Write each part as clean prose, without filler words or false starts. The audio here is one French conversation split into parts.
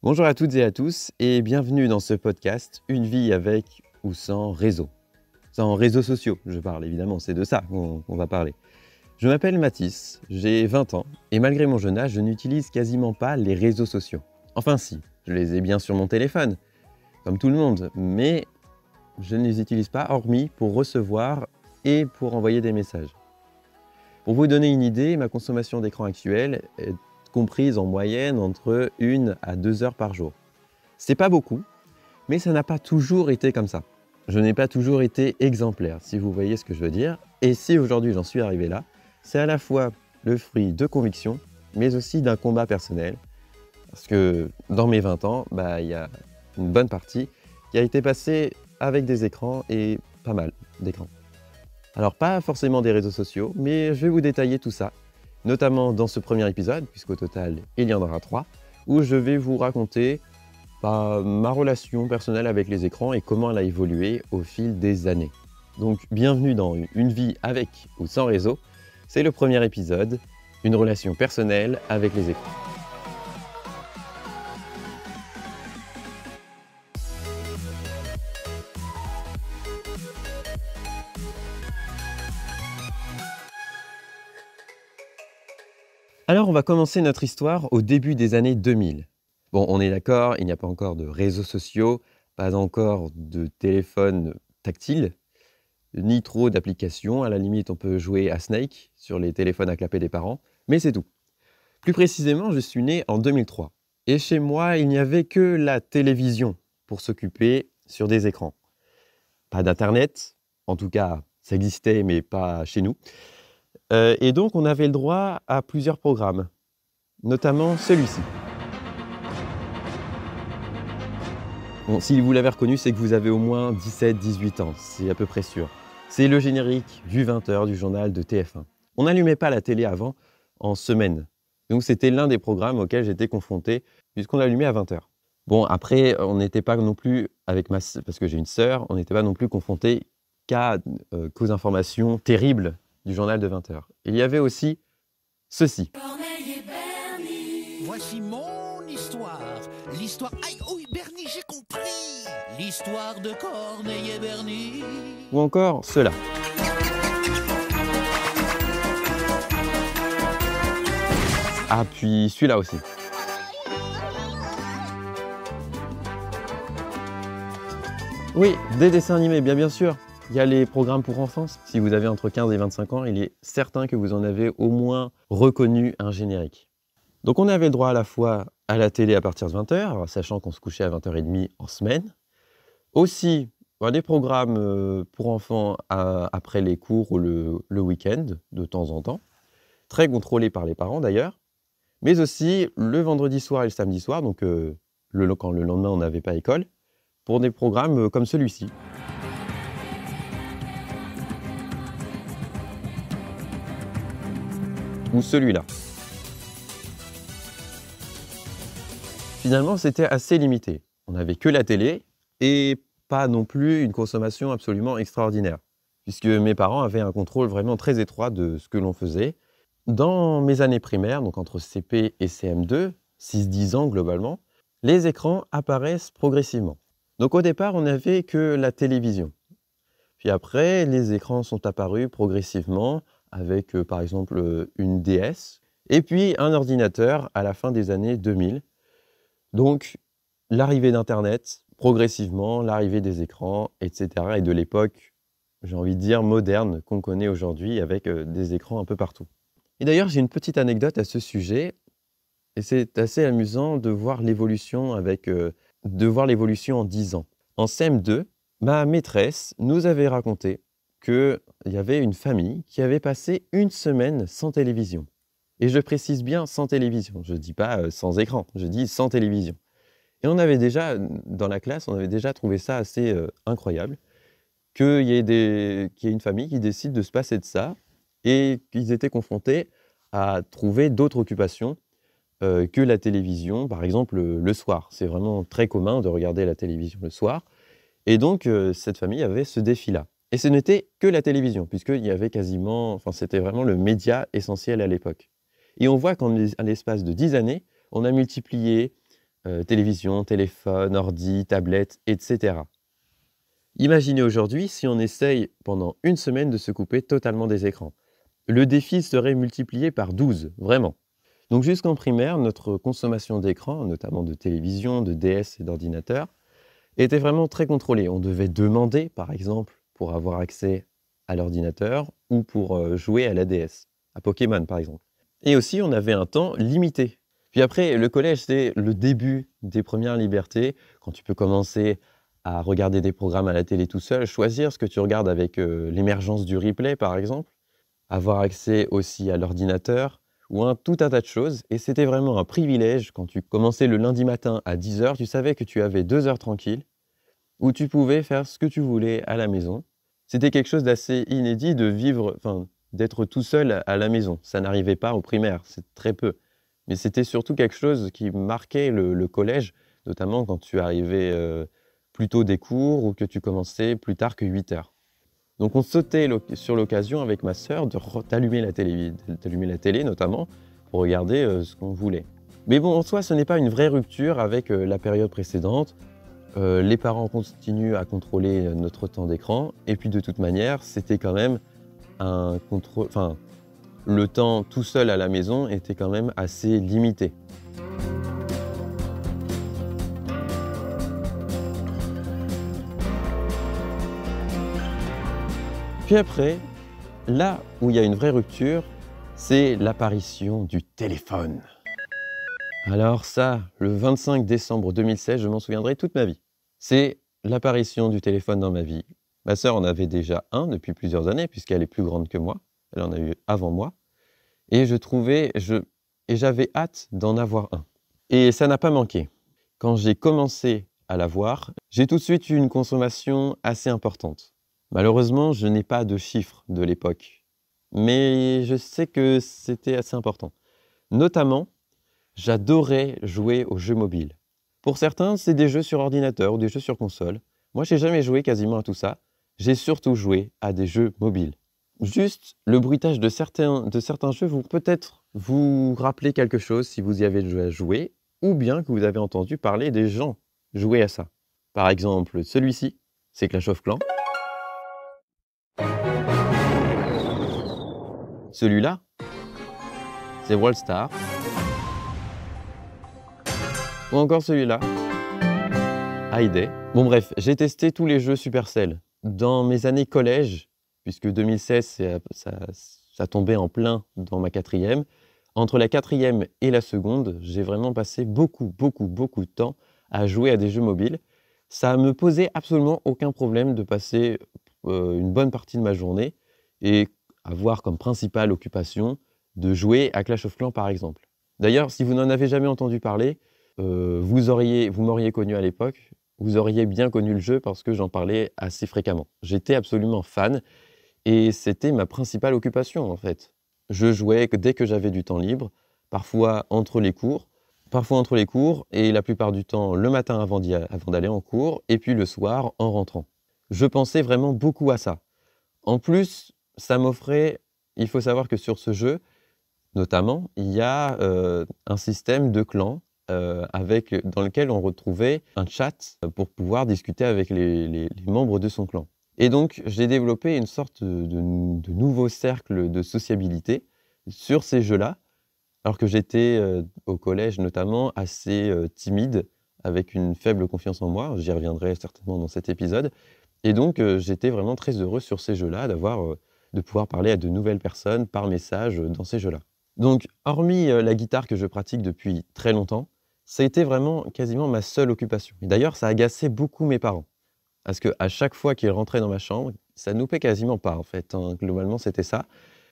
Bonjour à toutes et à tous et bienvenue dans ce podcast Une vie avec ou sans réseau. Sans réseaux sociaux, je parle évidemment, c'est de ça qu'on va parler. Je m'appelle Mathis, j'ai 20 ans et malgré mon jeune âge, je n'utilise quasiment pas les réseaux sociaux. Enfin si, je les ai bien sur mon téléphone, comme tout le monde, mais je ne les utilise pas hormis pour recevoir et pour envoyer des messages. Pour vous donner une idée, ma consommation d'écran actuelle est comprise en moyenne entre 1 à 2 heures par jour. C'est pas beaucoup, mais ça n'a pas toujours été comme ça. Je n'ai pas toujours été exemplaire, si vous voyez ce que je veux dire. Et si aujourd'hui j'en suis arrivé là, c'est à la fois le fruit de convictions, mais aussi d'un combat personnel. Parce que dans mes 20 ans, il y a une bonne partie qui a été passée avec des écrans et pas mal d'écrans. Alors pas forcément des réseaux sociaux, mais je vais vous détailler tout ça, notamment dans ce premier épisode, puisqu'au total il y en aura 3, où je vais vous raconter ma relation personnelle avec les écrans et comment elle a évolué au fil des années. Donc bienvenue dans Une vie avec ou sans réseau, c'est le premier épisode, une relation personnelle avec les écrans. Alors on va commencer notre histoire au début des années 2000. Bon, on est d'accord, il n'y a pas encore de réseaux sociaux, pas encore de téléphone tactile, ni trop d'applications. À la limite, on peut jouer à Snake sur les téléphones à clapet des parents, mais c'est tout. Plus précisément, je suis né en 2003. Et chez moi, il n'y avait que la télévision pour s'occuper sur des écrans. Pas d'internet, en tout cas, ça existait, mais pas chez nous. Et donc, on avait le droit à plusieurs programmes, notamment celui-ci. Bon, si vous l'avez reconnu, c'est que vous avez au moins 17-18 ans, c'est à peu près sûr. C'est le générique vu 20h du journal de TF1. On n'allumait pas la télé avant, en semaine. Donc c'était l'un des programmes auxquels j'étais confronté, puisqu'on l'allumait à 20h. Bon, après, on n'était pas non plus, parce que j'ai une sœur, on n'était pas non plus confronté qu'aux informations terribles du journal de 20h. Il y avait aussi ceci. Corneille et Bernie. Voici mon histoire. L'histoire... Aïe, oui, Bernie, j'ai compris. L'histoire de Corneille et Bernie. Ou encore cela. Ah, puis celui-là aussi. Oui, des dessins animés, bien sûr. Il y a les programmes pour enfants. Si vous avez entre 15 et 25 ans, il est certain que vous en avez au moins reconnu un générique. Donc on avait le droit à la fois à la télé à partir de 20h, sachant qu'on se couchait à 20h30 en semaine. Aussi, des programmes pour enfants après les cours ou le week-end, de temps en temps. Très contrôlés par les parents d'ailleurs. Mais aussi le vendredi soir et le samedi soir, donc quand le lendemain on n'avait pas école, pour des programmes comme celui-ci. Ou celui-là. Finalement, c'était assez limité. On n'avait que la télé et pas non plus une consommation absolument extraordinaire, puisque mes parents avaient un contrôle vraiment très étroit de ce que l'on faisait. Dans mes années primaires, donc entre CP et CM2, 6-10 ans globalement, les écrans apparaissent progressivement. Donc au départ, on n'avait que la télévision. Puis après, les écrans sont apparus progressivement avec par exemple une DS et puis un ordinateur à la fin des années 2000. Donc l'arrivée d'Internet, progressivement, l'arrivée des écrans, etc. et de l'époque, j'ai envie de dire, moderne qu'on connaît aujourd'hui avec des écrans un peu partout. Et d'ailleurs, j'ai une petite anecdote à ce sujet, et c'est assez amusant de voir l'évolution en 10 ans. En CM2, ma maîtresse nous avait raconté qu'il y avait une famille qui avait passé une semaine sans télévision. Et je précise bien sans télévision, je ne dis pas sans écran, je dis sans télévision. Et on avait déjà, dans la classe, on avait déjà trouvé ça assez incroyable, qu'il y ait une famille qui décide de se passer de ça, et qu'ils étaient confrontés à trouver d'autres occupations que la télévision, par exemple le soir. C'est vraiment très commun de regarder la télévision le soir. Et donc, cette famille avait ce défi-là. Et ce n'était que la télévision, puisqu'il y avait c'était vraiment le média essentiel à l'époque. Et on voit qu'à l'espace de 10 années, on a multiplié télévision, téléphone, ordi, tablette, etc. Imaginez aujourd'hui si on essaye pendant une semaine de se couper totalement des écrans. Le défi serait multiplié par 12, vraiment. Donc jusqu'en primaire, notre consommation d'écran, notamment de télévision, de DS et d'ordinateur, était vraiment très contrôlée. On devait demander, par exemple, pour avoir accès à l'ordinateur ou pour jouer à la DS, à Pokémon par exemple. Et aussi, on avait un temps limité. Puis après, le collège, c'est le début des premières libertés, quand tu peux commencer à regarder des programmes à la télé tout seul, choisir ce que tu regardes avec l'émergence du replay par exemple, avoir accès aussi à l'ordinateur, ou tout un tas de choses. Et c'était vraiment un privilège quand tu commençais le lundi matin à 10 h, tu savais que tu avais 2 heures tranquilles, où tu pouvais faire ce que tu voulais à la maison. C'était quelque chose d'assez inédit de vivre, d'être tout seul à la maison. Ça n'arrivait pas au primaire, c'est très peu. Mais c'était surtout quelque chose qui marquait le collège, notamment quand tu arrivais plus tôt des cours ou que tu commençais plus tard que 8 heures. Donc on sautait sur l'occasion avec ma sœur d'allumer la télé notamment, pour regarder ce qu'on voulait. Mais bon, en soi, ce n'est pas une vraie rupture avec la période précédente. Les parents continuent à contrôler notre temps d'écran, et puis de toute manière, c'était quand même un contrôle. Enfin, le temps tout seul à la maison était quand même assez limité. Puis après, là où il y a une vraie rupture, c'est l'apparition du téléphone. Alors ça, le 25 décembre 2016, je m'en souviendrai toute ma vie. C'est l'apparition du téléphone dans ma vie. Ma sœur en avait déjà un depuis plusieurs années, puisqu'elle est plus grande que moi. Elle en a eu avant moi. Et j'avais hâte d'en avoir un. Et ça n'a pas manqué. Quand j'ai commencé à l'avoir, j'ai tout de suite eu une consommation assez importante. Malheureusement, je n'ai pas de chiffres de l'époque. Mais je sais que c'était assez important. Notamment, j'adorais jouer aux jeux mobiles. Pour certains, c'est des jeux sur ordinateur ou des jeux sur console. Moi, j'ai jamais joué quasiment à tout ça. J'ai surtout joué à des jeux mobiles. Juste, le bruitage de certains jeux vont peut-être vous rappeler quelque chose si vous y avez déjà joué, ou bien que vous avez entendu parler des gens jouer à ça. Par exemple, celui-ci, c'est Clash of Clans. Celui-là, c'est Brawl Stars. Ou encore celui-là, Hay Day. Bon bref, j'ai testé tous les jeux Supercell. Dans mes années collège, puisque 2016, ça tombait en plein dans ma 4e, entre la 4e et la seconde, j'ai vraiment passé beaucoup de temps à jouer à des jeux mobiles. Ça me posait absolument aucun problème de passer une bonne partie de ma journée et avoir comme principale occupation de jouer à Clash of Clans par exemple. D'ailleurs, si vous n'en avez jamais entendu parler, vous m'auriez connu à l'époque, vous auriez bien connu le jeu parce que j'en parlais assez fréquemment. J'étais absolument fan et c'était ma principale occupation en fait. Je jouais dès que j'avais du temps libre, parfois entre les cours et la plupart du temps le matin avant d'aller en cours et puis le soir en rentrant. Je pensais vraiment beaucoup à ça. En plus, ça m'offrait, il faut savoir que sur ce jeu, notamment, il y a un système de clans dans lequel on retrouvait un chat pour pouvoir discuter avec les membres de son clan. Et donc, j'ai développé une sorte de nouveau cercle de sociabilité sur ces jeux-là, alors que j'étais au collège notamment assez timide, avec une faible confiance en moi. J'y reviendrai certainement dans cet épisode. Et donc, j'étais vraiment très heureux sur ces jeux-là, de pouvoir parler à de nouvelles personnes par message dans ces jeux-là. Donc, hormis la guitare que je pratique depuis très longtemps, ça a été vraiment quasiment ma seule occupation. Et d'ailleurs, ça agaçait beaucoup mes parents. Parce qu'à chaque fois qu'ils rentraient dans ma chambre, ça ne loupait quasiment pas en fait, hein, globalement c'était ça.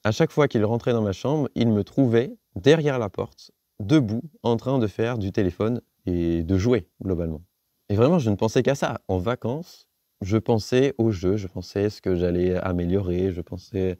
À chaque fois qu'ils rentraient dans ma chambre, ils me trouvaient derrière la porte, debout, en train de faire du téléphone et de jouer globalement. Et vraiment, je ne pensais qu'à ça. En vacances, je pensais aux jeux, je pensais à ce que j'allais améliorer, je pensais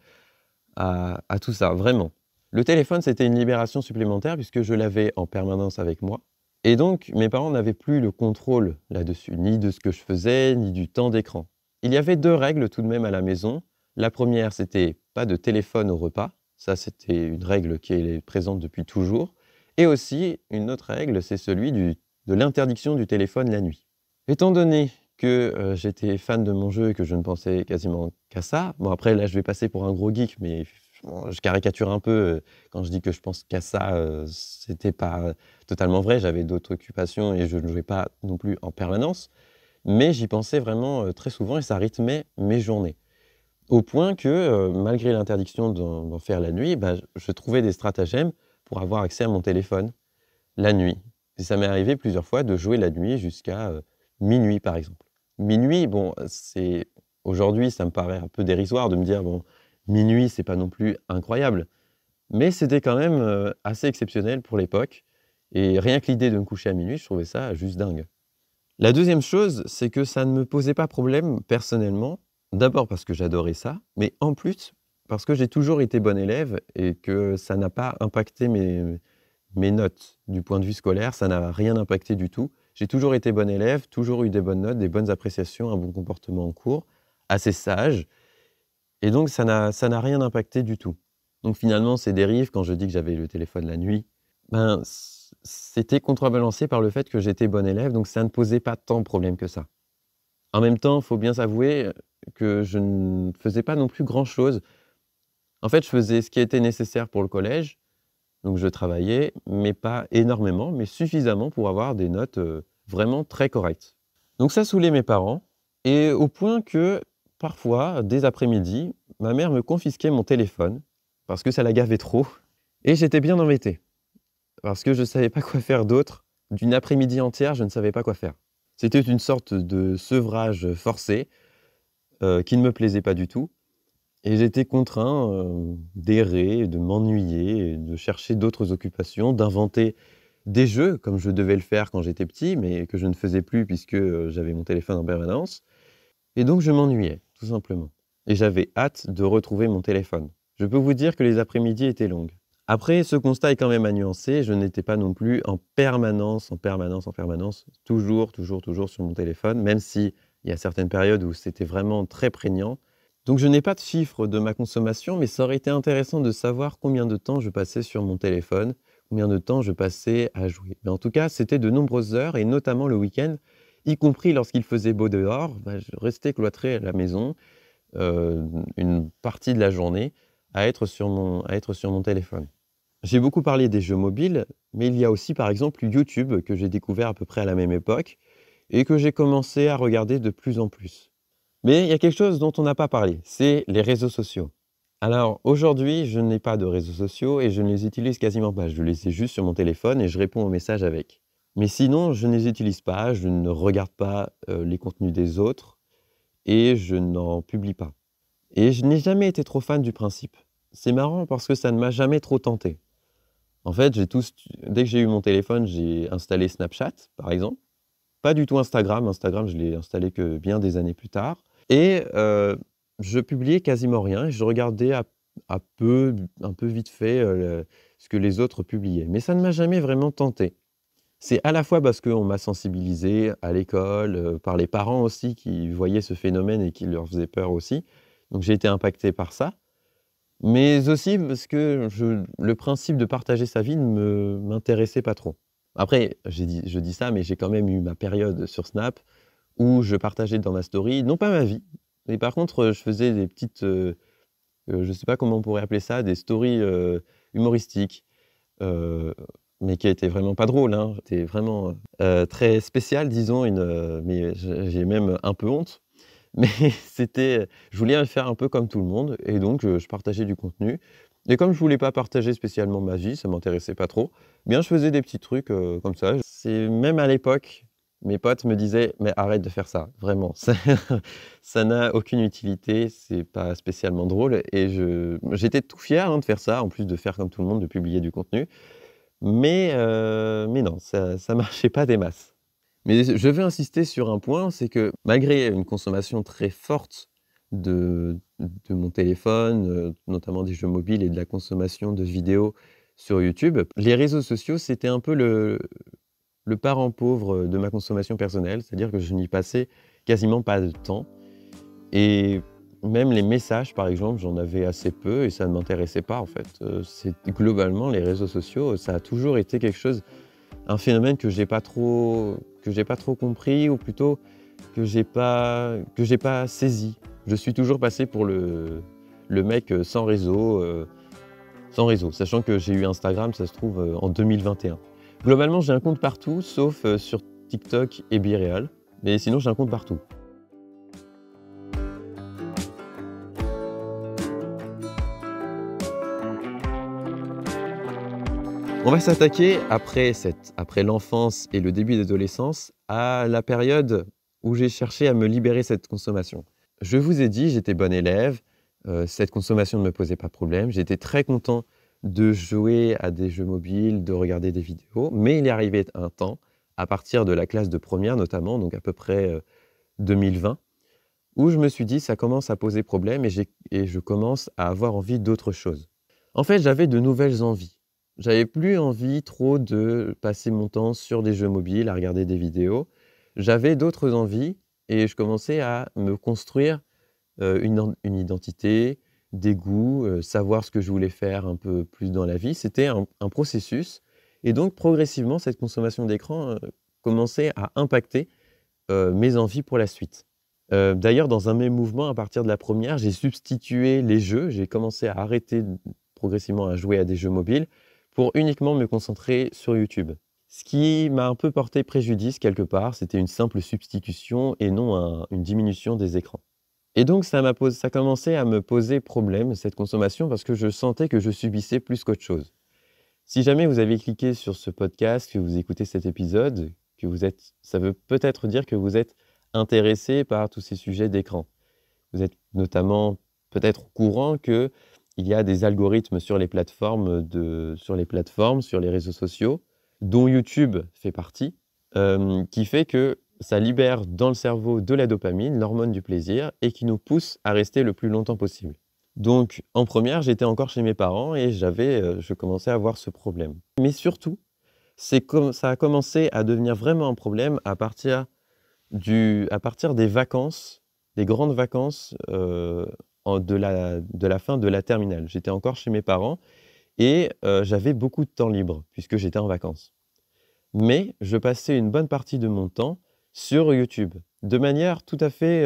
à tout ça, vraiment. Le téléphone, c'était une libération supplémentaire puisque je l'avais en permanence avec moi. Et donc, mes parents n'avaient plus le contrôle là-dessus, ni de ce que je faisais, ni du temps d'écran. Il y avait 2 règles tout de même à la maison. La première, c'était pas de téléphone au repas. Ça, c'était une règle qui est présente depuis toujours. Et aussi, une autre règle, c'est celui de de l'interdiction du téléphone la nuit. Étant donné que j'étais fan de mon jeu et que je ne pensais quasiment qu'à ça, bon après là je vais passer pour un gros geek, mais bon, je caricature un peu quand je dis que je pense qu'à ça, c'était pas totalement vrai, j'avais d'autres occupations et je ne jouais pas non plus en permanence, mais j'y pensais vraiment très souvent et ça rythmait mes journées. Au point que malgré l'interdiction d'en faire la nuit, bah, je trouvais des stratagèmes pour avoir accès à mon téléphone la nuit. Et ça m'est arrivé plusieurs fois de jouer la nuit jusqu'à minuit par exemple. Minuit, bon, aujourd'hui, ça me paraît un peu dérisoire de me dire, bon, minuit, c'est pas non plus incroyable. Mais c'était quand même assez exceptionnel pour l'époque. Et rien que l'idée de me coucher à minuit, je trouvais ça juste dingue. La deuxième chose, c'est que ça ne me posait pas problème personnellement. D'abord parce que j'adorais ça, mais en plus parce que j'ai toujours été bon élève et que ça n'a pas impacté mes notes du point de vue scolaire, ça n'a rien impacté du tout. J'ai toujours été bon élève, toujours eu des bonnes notes, des bonnes appréciations, un bon comportement en cours, assez sage. Et donc, ça n'a rien impacté du tout. Donc finalement, ces dérives, quand je dis que j'avais le téléphone la nuit, ben, c'était contrebalancé par le fait que j'étais bon élève, donc ça ne posait pas tant de problèmes que ça. En même temps, il faut bien s'avouer que je ne faisais pas non plus grand-chose. En fait, je faisais ce qui était nécessaire pour le collège, donc je travaillais, mais pas énormément, mais suffisamment pour avoir des notes vraiment très correctes. Donc ça saoulait mes parents, et au point que parfois, dès après-midi, ma mère me confisquait mon téléphone, parce que ça la gavait trop, et j'étais bien embêté, parce que je ne savais pas quoi faire d'autre. D'une après-midi entière, je ne savais pas quoi faire. C'était une sorte de sevrage forcé, qui ne me plaisait pas du tout. Et j'étais contraint d'errer, de m'ennuyer, de chercher d'autres occupations, d'inventer des jeux, comme je devais le faire quand j'étais petit, mais que je ne faisais plus puisque j'avais mon téléphone en permanence. Et donc je m'ennuyais, tout simplement. Et j'avais hâte de retrouver mon téléphone. Je peux vous dire que les après-midi étaient longues. Après, ce constat est quand même à nuancer. Je n'étais pas non plus en permanence, toujours sur mon téléphone, même s'il y a certaines périodes où c'était vraiment très prégnant. Donc je n'ai pas de chiffre de ma consommation, mais ça aurait été intéressant de savoir combien de temps je passais sur mon téléphone, combien de temps je passais à jouer. Mais en tout cas, c'était de nombreuses heures, et notamment le week-end, y compris lorsqu'il faisait beau dehors, bah, je restais cloîtré à la maison une partie de la journée à être sur mon téléphone. J'ai beaucoup parlé des jeux mobiles, mais il y a aussi par exemple YouTube que j'ai découvert à peu près à la même époque et que j'ai commencé à regarder de plus en plus. Mais il y a quelque chose dont on n'a pas parlé, c'est les réseaux sociaux. Alors aujourd'hui, je n'ai pas de réseaux sociaux et je ne les utilise quasiment pas. Je les ai juste sur mon téléphone et je réponds aux messages avec. Mais sinon, je ne les utilise pas, je ne regarde pas les contenus des autres et je n'en publie pas. Et je n'ai jamais été trop fan du principe. C'est marrant parce que ça ne m'a jamais trop tenté. En fait, dès que j'ai eu mon téléphone, j'ai installé Snapchat, par exemple. Pas du tout Instagram. Instagram, je l'ai installé que bien des années plus tard. Et je publiais quasiment rien et je regardais un peu vite fait ce que les autres publiaient. Mais ça ne m'a jamais vraiment tenté. C'est à la fois parce qu'on m'a sensibilisé à l'école, par les parents aussi qui voyaient ce phénomène et qui leur faisait peur aussi. Donc j'ai été impacté par ça. Mais aussi parce que le principe de partager sa vie ne m'intéressait pas trop. Après, je dis ça, mais j'ai quand même eu ma période sur Snap où je partageais dans ma story, non pas ma vie, mais par contre, je faisais des petites, je ne sais pas comment on pourrait appeler ça, des stories humoristiques, mais qui étaient vraiment pas drôles, hein. C'était vraiment très spécial, disons, mais j'ai même un peu honte. Mais je voulais faire un peu comme tout le monde et donc je partageais du contenu. Et comme je voulais pas partager spécialement ma vie, ça m'intéressait pas trop, bien je faisais des petits trucs comme ça. C'est même à l'époque, mes potes me disaient: «Mais arrête de faire ça, vraiment, ça n'a aucune utilité, c'est pas spécialement drôle» et j'étais tout fier, hein, de faire ça, en plus de faire comme tout le monde, de publier du contenu. Mais non, ça marchait pas des masses. Mais je veux insister sur un point, c'est que malgré une consommation très forte de mon téléphone, notamment des jeux mobiles et de la consommation de vidéos sur YouTube, les réseaux sociaux, c'était un peu le parent pauvre de ma consommation personnelle, c'est-à-dire que je n'y passais quasiment pas de temps. Et même les messages, par exemple, j'en avais assez peu et ça ne m'intéressait pas en fait. Globalement, les réseaux sociaux, ça a toujours été quelque chose un phénomène que j'ai pas trop compris, ou plutôt que j'ai pas saisi. Je suis toujours passé pour le mec sans réseau, sachant que j'ai eu Instagram, ça se trouve, en 2021. Globalement, j'ai un compte partout, sauf sur TikTok et BeReal, mais sinon j'ai un compte partout. On va s'attaquer, après l'enfance et le début de l'adolescence, à la période où j'ai cherché à me libérer de cette consommation. Je vous ai dit, j'étais bon élève, cette consommation ne me posait pas de problème, j'étais très content de jouer à des jeux mobiles, de regarder des vidéos, mais il est arrivé un temps, à partir de la classe de première notamment, donc à peu près 2020, où je me suis dit ça commence à poser problème et je commence à avoir envie d'autre chose. En fait, j'avais de nouvelles envies. J'avais plus envie trop de passer mon temps sur des jeux mobiles, à regarder des vidéos. J'avais d'autres envies et je commençais à me construire une identité, des goûts, savoir ce que je voulais faire un peu plus dans la vie. C'était un processus et donc progressivement, cette consommation d'écran commençait à impacter mes envies pour la suite. D'ailleurs, dans un même mouvement, à partir de la première, j'ai substitué les jeux. J'ai commencé à arrêter progressivement à jouer à des jeux mobiles pour uniquement me concentrer sur YouTube. Ce qui m'a un peu porté préjudice quelque part, c'était une simple substitution et non une diminution des écrans. Et donc ça commençait à me poser problème, cette consommation, parce que je sentais que je subissais plus qu'autre chose. Si jamais vous avez cliqué sur ce podcast, que vous écoutez cet épisode, ça veut peut-être dire que vous êtes intéressé par tous ces sujets d'écran. Vous êtes notamment peut-être au courant qu'il y a des algorithmes sur les plateformes, sur les réseaux sociaux, dont YouTube fait partie, qui fait que ça libère dans le cerveau de la dopamine, l'hormone du plaisir, et qui nous pousse à rester le plus longtemps possible. Donc, en première, j'étais encore chez mes parents et je commençais à avoir ce problème. Mais surtout, ça a commencé à devenir vraiment un problème à partir des vacances, des grandes vacances de la fin de la terminale. J'étais encore chez mes parents et j'avais beaucoup de temps libre puisque j'étais en vacances. Mais je passais une bonne partie de mon temps sur YouTube, de manière tout à fait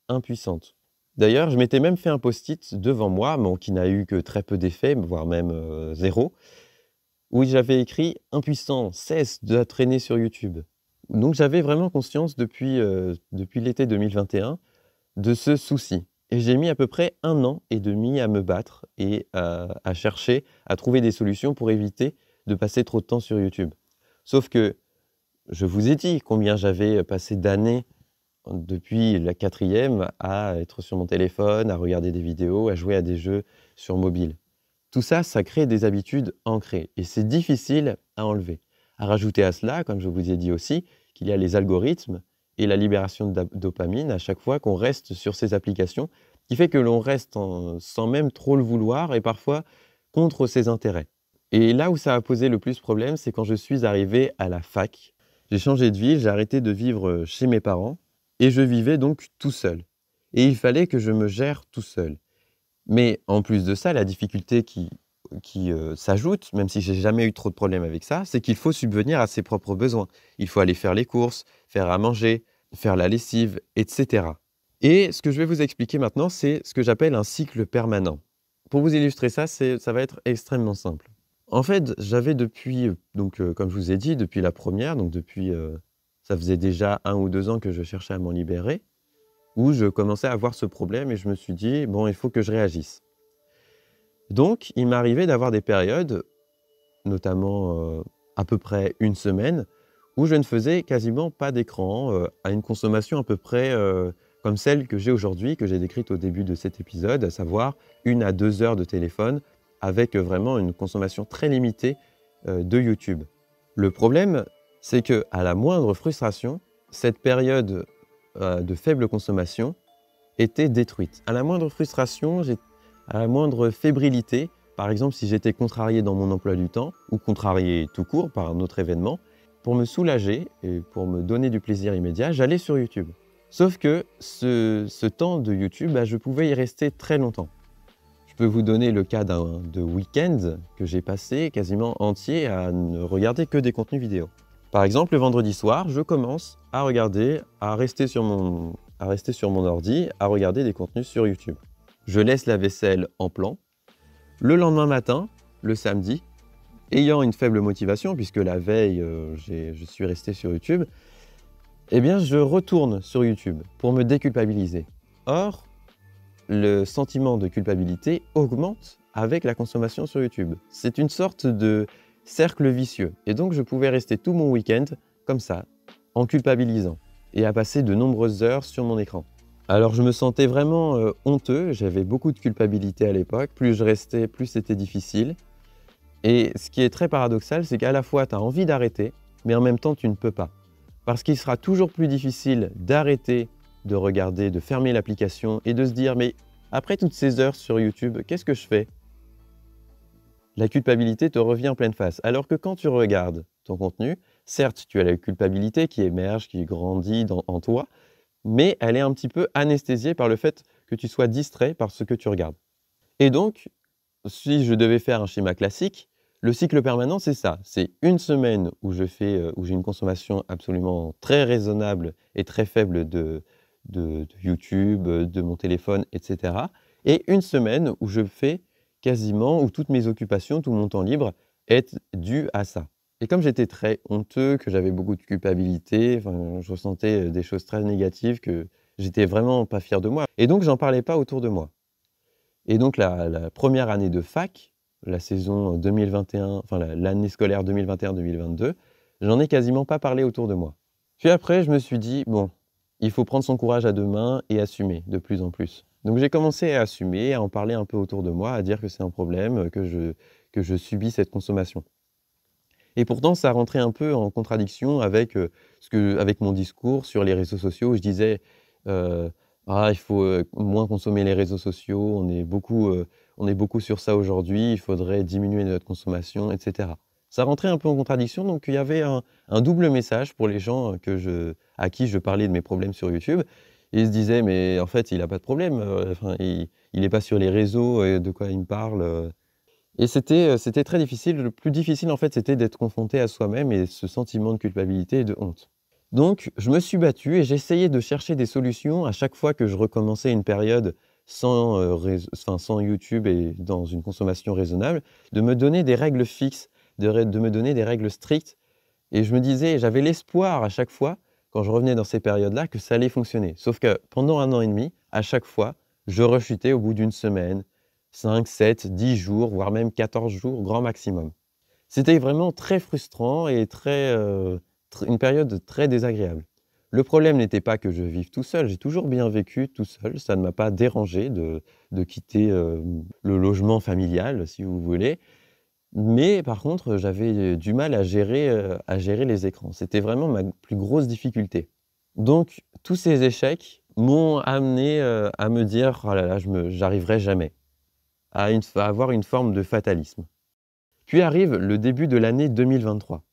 impuissante. D'ailleurs, je m'étais même fait un post-it devant moi, bon, qui n'a eu que très peu d'effet, voire même 0, où j'avais écrit « Impuissant, cesse de traîner sur YouTube ». Donc j'avais vraiment conscience depuis l'été 2021 de ce souci. Et j'ai mis à peu près 1 an et demi à me battre et à chercher, à trouver des solutions pour éviter de passer trop de temps sur YouTube. Sauf que je vous ai dit combien j'avais passé d'années depuis la 4e à être sur mon téléphone, à regarder des vidéos, à jouer à des jeux sur mobile. Tout ça, ça crée des habitudes ancrées et c'est difficile à enlever. À rajouter à cela, comme je vous ai dit aussi, qu'il y a les algorithmes et la libération de dopamine à chaque fois qu'on reste sur ces applications, qui fait que l'on reste sans même trop le vouloir et parfois contre ses intérêts. Et là où ça a posé le plus problème, c'est quand je suis arrivé à la fac. J'ai changé de ville, j'ai arrêté de vivre chez mes parents et je vivais donc tout seul. Et il fallait que je me gère tout seul. Mais en plus de ça, la difficulté qui s'ajoute, même si j'ai jamais eu trop de problèmes avec ça, c'est qu'il faut subvenir à ses propres besoins. Il faut aller faire les courses, faire à manger, faire la lessive, etc. Et ce que je vais vous expliquer maintenant, c'est ce que j'appelle un cycle permanent. Pour vous illustrer ça, ça va être extrêmement simple. En fait, j'avais depuis, comme je vous ai dit, depuis la première, ça faisait déjà 1 ou 2 ans que je cherchais à m'en libérer, où je commençais à avoir ce problème et je me suis dit, bon, il faut que je réagisse. Donc, il m'arrivait d'avoir des périodes, notamment à peu près 1 semaine, où je ne faisais quasiment pas d'écran, à une consommation à peu près comme celle que j'ai aujourd'hui, que j'ai décrite au début de cet épisode, à savoir 1 à 2 heures de téléphone, avec vraiment une consommation très limitée de YouTube. Le problème, c'est qu'à la moindre frustration, cette période de faible consommation était détruite. À la moindre frustration, à la moindre fébrilité, par exemple si j'étais contrarié dans mon emploi du temps, ou contrarié tout court par un autre événement, pour me soulager et pour me donner du plaisir immédiat, j'allais sur YouTube. Sauf que ce temps de YouTube, je pouvais y rester très longtemps. Je peux vous donner le cas de week-end que j'ai passé quasiment entier à ne regarder que des contenus vidéo. Par exemple, le vendredi soir, je commence à rester sur mon ordi, à regarder des contenus sur YouTube. Je laisse la vaisselle en plan. Le lendemain matin, le samedi, ayant une faible motivation, puisque la veille, je suis resté sur YouTube, eh bien, je retourne sur YouTube pour me déculpabiliser. Or, le sentiment de culpabilité augmente avec la consommation sur YouTube. C'est une sorte de cercle vicieux. Et donc, je pouvais rester tout mon week-end comme ça, en culpabilisant, et à passer de nombreuses heures sur mon écran. Alors, je me sentais vraiment honteux, j'avais beaucoup de culpabilité à l'époque. Plus je restais, plus c'était difficile. Et ce qui est très paradoxal, c'est qu'à la fois, tu as envie d'arrêter, mais en même temps, tu ne peux pas. Parce qu'il sera toujours plus difficile d'arrêter de regarder, de fermer l'application et de se dire « mais après toutes ces heures sur YouTube, qu'est-ce que je fais ?» La culpabilité te revient en pleine face. Alors que quand tu regardes ton contenu, certes, tu as la culpabilité qui émerge, qui grandit en toi, mais elle est un petit peu anesthésiée par le fait que tu sois distrait par ce que tu regardes. Et donc, si je devais faire un schéma classique, le cycle permanent, c'est ça. C'est une semaine où j'ai une consommation absolument très raisonnable et très faible de YouTube, de mon téléphone, etc. Et une semaine où où toutes mes occupations, tout mon temps libre est dû à ça. Et comme j'étais très honteux, que j'avais beaucoup de culpabilité, je ressentais des choses très négatives, que j'étais vraiment pas fier de moi. Et donc, j'en parlais pas autour de moi. Et donc, la première année de fac, la saison 2021, l'année scolaire 2021-2022, j'en ai quasiment pas parlé autour de moi. Puis après, je me suis dit, bon, il faut prendre son courage à deux mains et assumer de plus en plus. Donc j'ai commencé à assumer, à en parler un peu autour de moi, à dire que c'est un problème, que je subis cette consommation. Et pourtant, ça rentrait un peu en contradiction avec, avec mon discours sur les réseaux sociaux où je disais il faut moins consommer les réseaux sociaux, on est beaucoup sur ça aujourd'hui, il faudrait diminuer notre consommation, etc. Ça rentrait un peu en contradiction, donc il y avait un double message pour les gens à qui je parlais de mes problèmes sur YouTube. Et ils se disaient, mais en fait, il n'a pas de problème, il n'est pas sur les réseaux, de quoi il me parle. Et c'était très difficile. Le plus difficile, en fait, c'était d'être confronté à soi-même et ce sentiment de culpabilité et de honte. Donc, je me suis battu et j'essayais de chercher des solutions à chaque fois que je recommençais une période sans YouTube et dans une consommation raisonnable, de me donner des règles fixes, de me donner des règles strictes. Et je me disais, j'avais l'espoir à chaque fois, quand je revenais dans ces périodes-là, que ça allait fonctionner. Sauf que pendant 1 an et demi, à chaque fois, je rechutais au bout d'une semaine, 5, 7, 10 jours, voire même 14 jours, grand maximum. C'était vraiment très frustrant et une période très désagréable. Le problème n'était pas que je vive tout seul, j'ai toujours bien vécu tout seul, ça ne m'a pas dérangé de quitter le logement familial, si vous voulez. Mais par contre, j'avais du mal à gérer les écrans. C'était vraiment ma plus grosse difficulté. Donc, tous ces échecs m'ont amené à me dire « oh là là, j'arriverai jamais », à avoir une forme de fatalisme. Puis arrive le début de l'année 2023.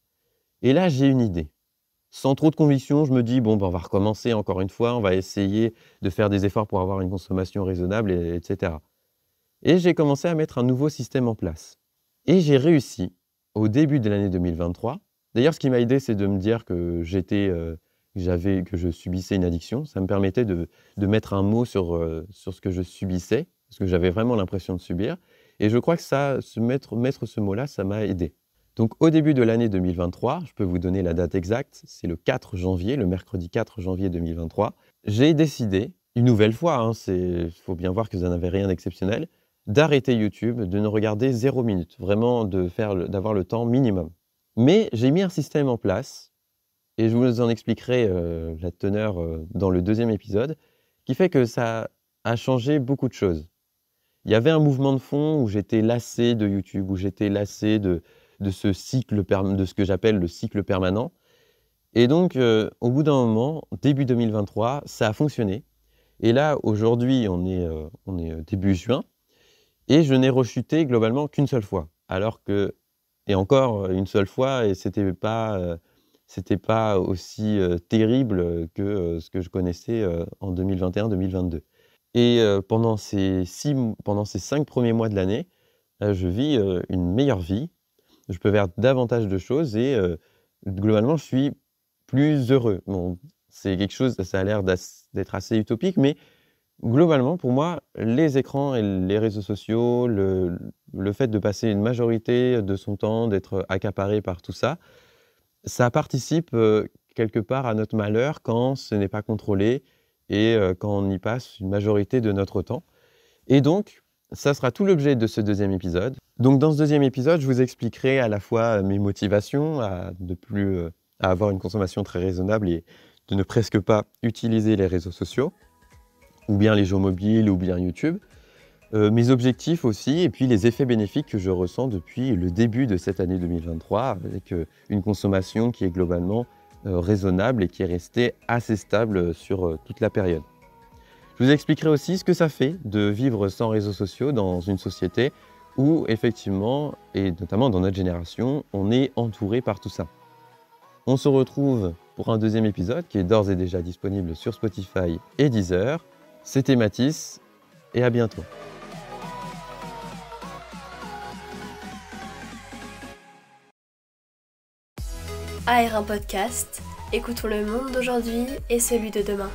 Et là, j'ai une idée. Sans trop de conviction, je me dis, bon, on va recommencer encore une fois, on va essayer de faire des efforts pour avoir une consommation raisonnable, etc. Et j'ai commencé à mettre un nouveau système en place. Et j'ai réussi, au début de l'année 2023, d'ailleurs, ce qui m'a aidé, c'est de me dire que je subissais une addiction. Ça me permettait de mettre un mot sur ce que je subissais, parce que j'avais vraiment l'impression de subir. Et je crois que mettre ce mot-là, ça m'a aidé. Donc, au début de l'année 2023, je peux vous donner la date exacte, c'est le 4 janvier, le mercredi 4 janvier 2023, j'ai décidé, une nouvelle fois, il faut bien voir que ça n'avait rien d'exceptionnel, d'arrêter YouTube, de ne regarder 0 minute, vraiment d'avoir le temps minimum. Mais j'ai mis un système en place, et je vous en expliquerai la teneur dans le 2e épisode, qui fait que ça a changé beaucoup de choses. Il y avait un mouvement de fond où j'étais lassé de YouTube, où j'étais lassé de ce que j'appelle le cycle permanent. Et donc, au bout d'un moment, début 2023, ça a fonctionné. Et là, aujourd'hui, on est début juin, et je n'ai rechuté globalement qu'une seule fois. Et encore une seule fois, et c'était pas aussi terrible que ce que je connaissais en 2021-2022. Et pendant ces 5 premiers mois de l'année, je vis une meilleure vie. Je peux faire davantage de choses et globalement, je suis plus heureux. Bon, c'est quelque chose, ça a l'air d'être assez utopique, mais globalement, pour moi, les écrans et les réseaux sociaux, le fait de passer une majorité de son temps, d'être accaparé par tout ça, ça participe quelque part à notre malheur quand ce n'est pas contrôlé et quand on y passe une majorité de notre temps. Et donc, ça sera tout l'objet de ce deuxième épisode. Donc dans ce deuxième épisode, je vous expliquerai à la fois mes motivations à avoir une consommation très raisonnable et de ne presque pas utiliser les réseaux sociaux, ou bien les jeux mobiles, ou bien YouTube. Mes objectifs aussi, et puis les effets bénéfiques que je ressens depuis le début de cette année 2023, avec une consommation qui est globalement raisonnable et qui est restée assez stable sur toute la période. Je vous expliquerai aussi ce que ça fait de vivre sans réseaux sociaux dans une société où, effectivement, et notamment dans notre génération, on est entouré par tout ça. On se retrouve pour un deuxième épisode qui est d'ores et déjà disponible sur Spotify et Deezer. C'était Mathis, et à bientôt. AR1 Podcast, écoutons le monde d'aujourd'hui et celui de demain.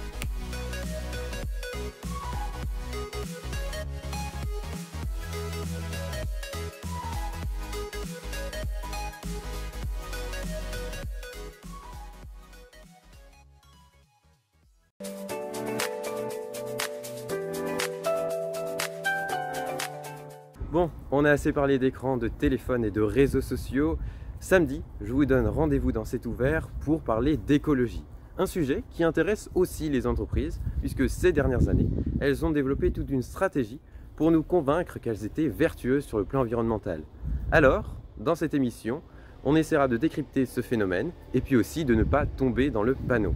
Bon, on a assez parlé d'écran, de téléphone et de réseaux sociaux. Samedi, je vous donne rendez-vous dans C'est ouvert pour parler d'écologie. Un sujet qui intéresse aussi les entreprises, puisque ces dernières années, elles ont développé toute une stratégie pour nous convaincre qu'elles étaient vertueuses sur le plan environnemental. Alors, dans cette émission, on essaiera de décrypter ce phénomène et puis aussi de ne pas tomber dans le panneau.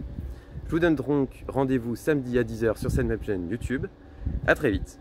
Je vous donne donc rendez-vous samedi à 10h sur cette même chaîne YouTube. À très vite.